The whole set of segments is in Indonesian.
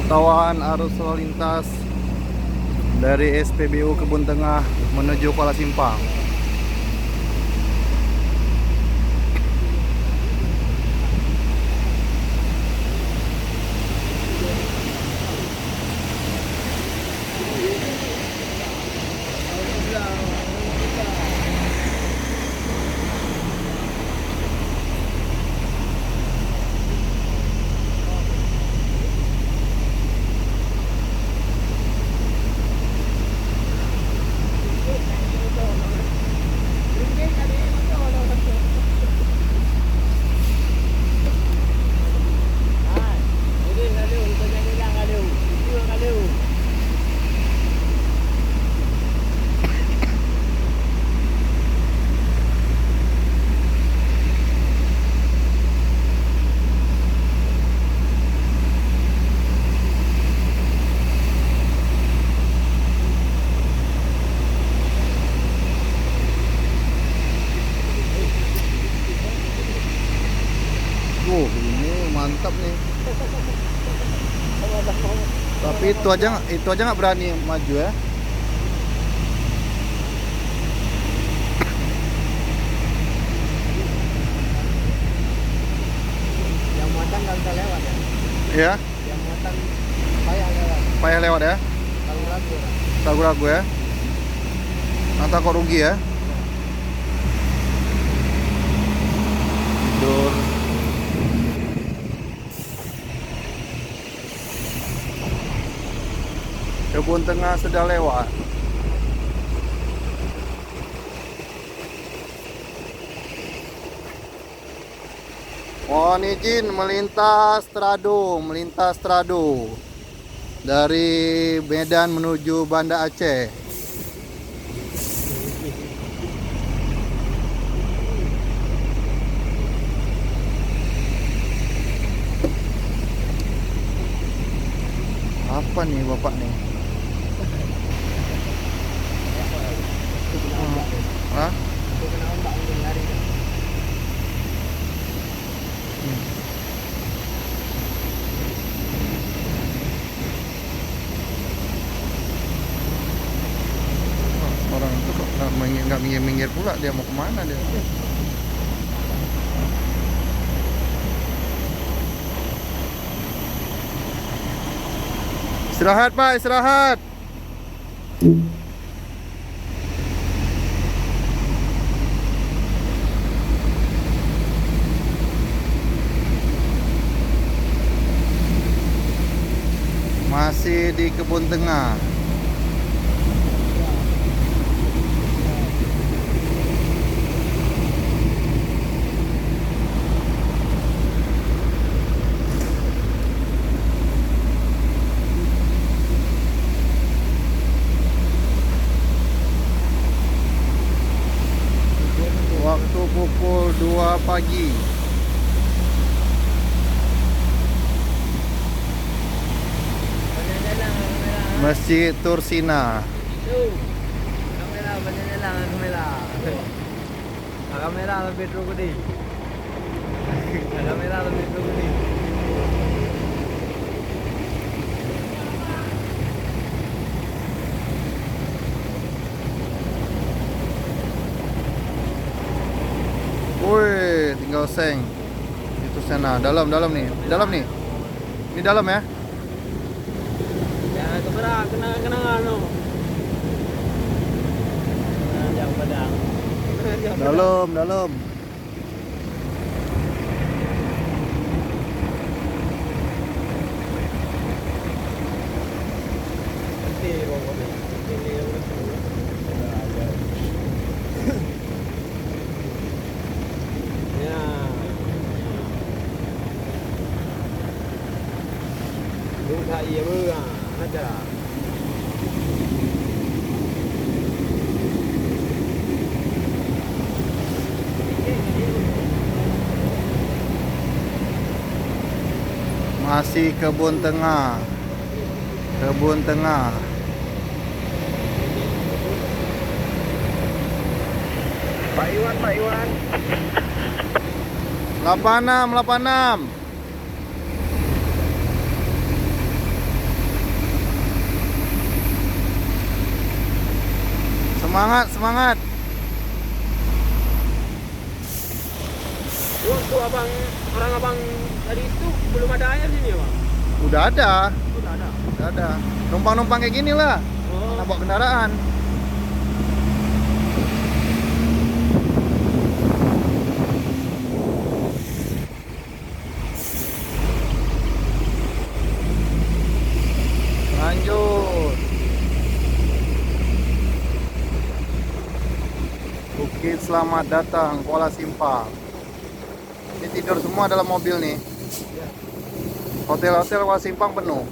Pantauan arus lalu lintas dari SPBU Kebun Tengah menuju Kuala Simpang. Ini mantap nih. Tapi itu aja nggak berani maju ya. Yang muatan nggak bisa lewat ya? Ya, Yang muatan payah lewat. payah lewat ya. Kalau ragu ya. Ragu-ragu ya. Nanti kok rugi ya. Tidur. Kebun Tengah sudah lewat. Mohon izin melintas Trado dari Medan menuju Banda Aceh. Apa nih Bapak nih? Hah? Itu kena ombak mungkin lari kan. Orang itu kok nggak minggir-minggir pula, dia mau kemana dia? Istirahat Pak, istirahat. Masih di Kebun Tengah. Waktu pukul 2 pagi. Masjid Tursina. Tuh. Kamera banyak lang kamera. Kamera lebih dulu di. Kamera lebih dulu di. Woi, tinggal seng. Itu sana, dalam nih. Dalam nih. Ini dalam ya. Ya kamera kena anu. Jauh padang. Dalam. Nanti pokoknya. Ini ya. Đúng thay iya mưa à, nó chả. Masih Kebun Tengah. Kebun Tengah. Pak Iwan. 86. Semangat, semangat. Waktu orang abang tadi itu belum ada air sini ya bang? Udah ada, Udah ada. udah ada. Numpang-numpang kayak gini lah. Oh. Nak bawa kendaraan. Lanjut. Bukit Selamat Datang, Kuala Simpang. Ini tidur semua dalam mobil nih. Hotel-hotel Kuala Simpang penuh.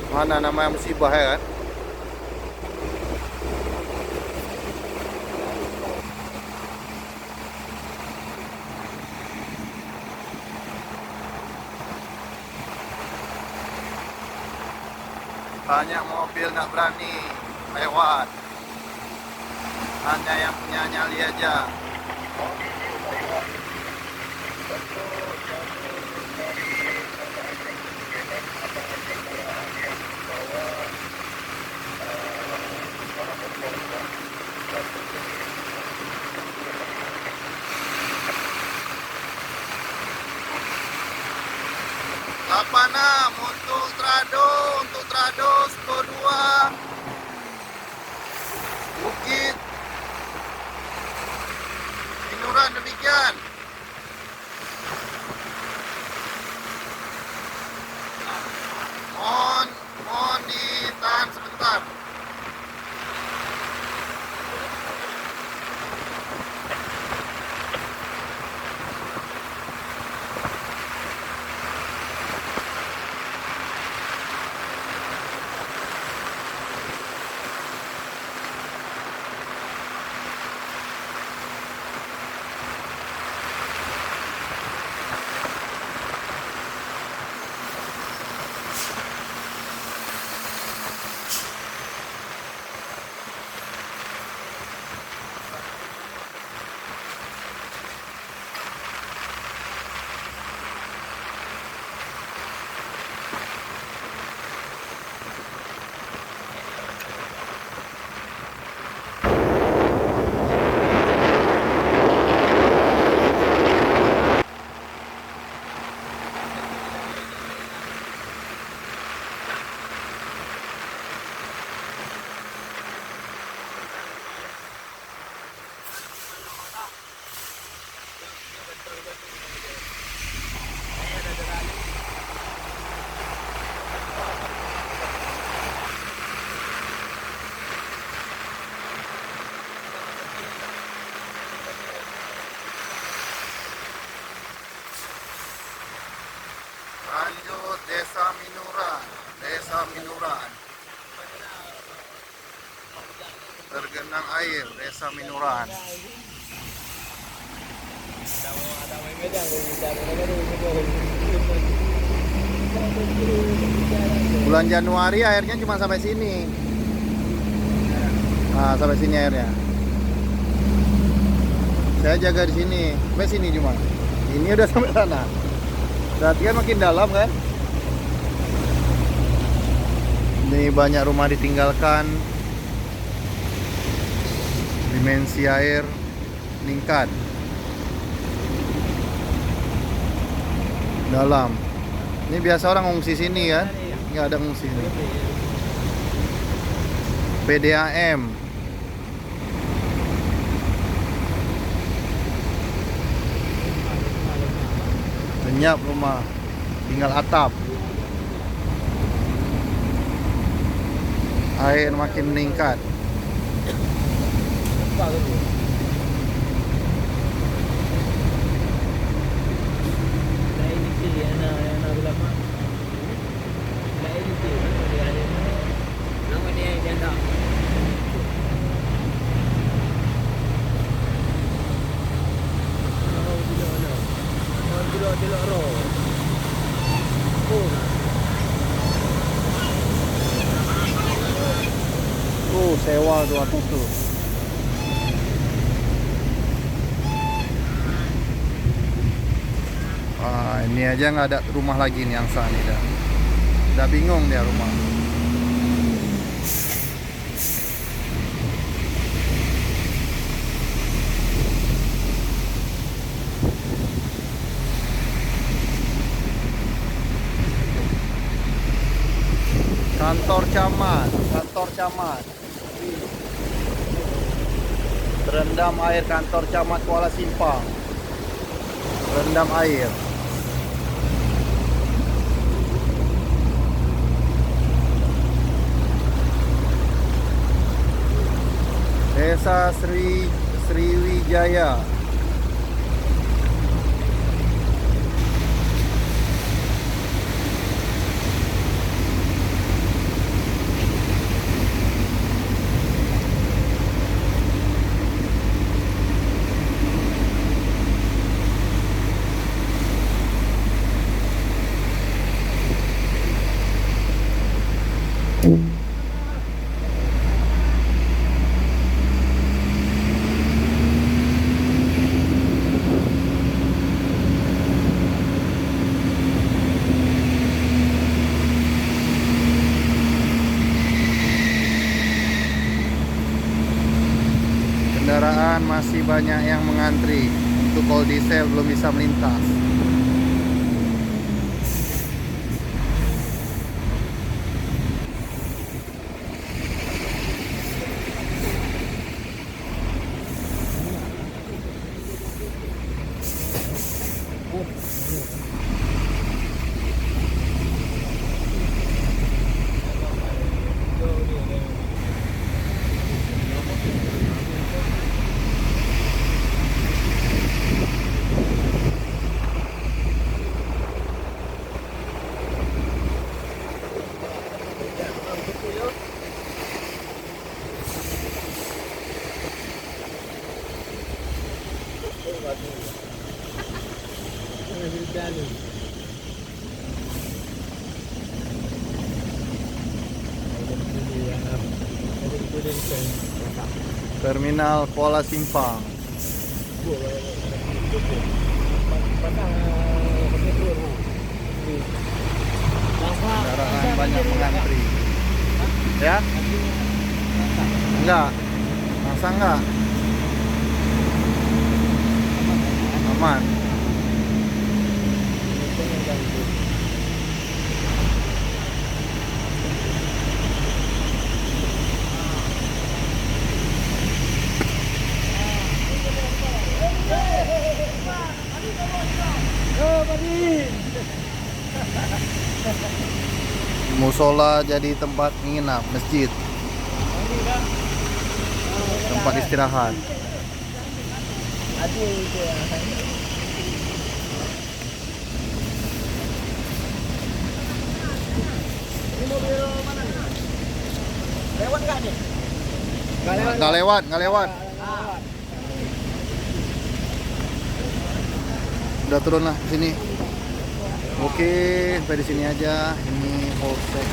Mana namanya musibah ya kan? Banyak mobil nggak berani lewat. Hanya yang punya nyali aja. Lapana untuk Trado 2 Bukit Minuran demikian. Mohon ditahan sebentar. Lanjut Desa Minuran. Tergenang air Desa Minuran. Bulan Januari airnya cuma sampai sini. Nah, sampai sini airnya. Saya jaga di sini, sampai sini cuma. Ini udah sampai sana. Berarti kan makin dalam kan? Ini banyak rumah ditinggalkan. Dimensi air meningkat. Dalam. Ini biasa orang ngungsi sini kan? Nggak ada ngungsi. PDAM. Lenyap rumah, tinggal atap. Air makin meningkat. Sewa tuh atas tuh. Wah, ini aja nggak ada rumah lagi nih angsa nih dah. Udah bingung dia rumah. Kantor camat. Terendam air kantor camat Kuala Simpang. Terendam air. Desa Sriwijaya. Kendaraan masih banyak yang mengantri untuk tol diesel belum bisa melintas. Terminal Kuala Simpang. Kendaraan banyak mengantri. Ya? Enggak. Masa enggak? Aman. Musola jadi tempat menginap, masjid, tempat istirahat. Lewat nggak nih? Nggak lewat. Udah turun lah sini. Oke, sampai di sini aja. Ini Polsek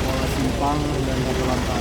Kuala Simpang dan Kota Lantas.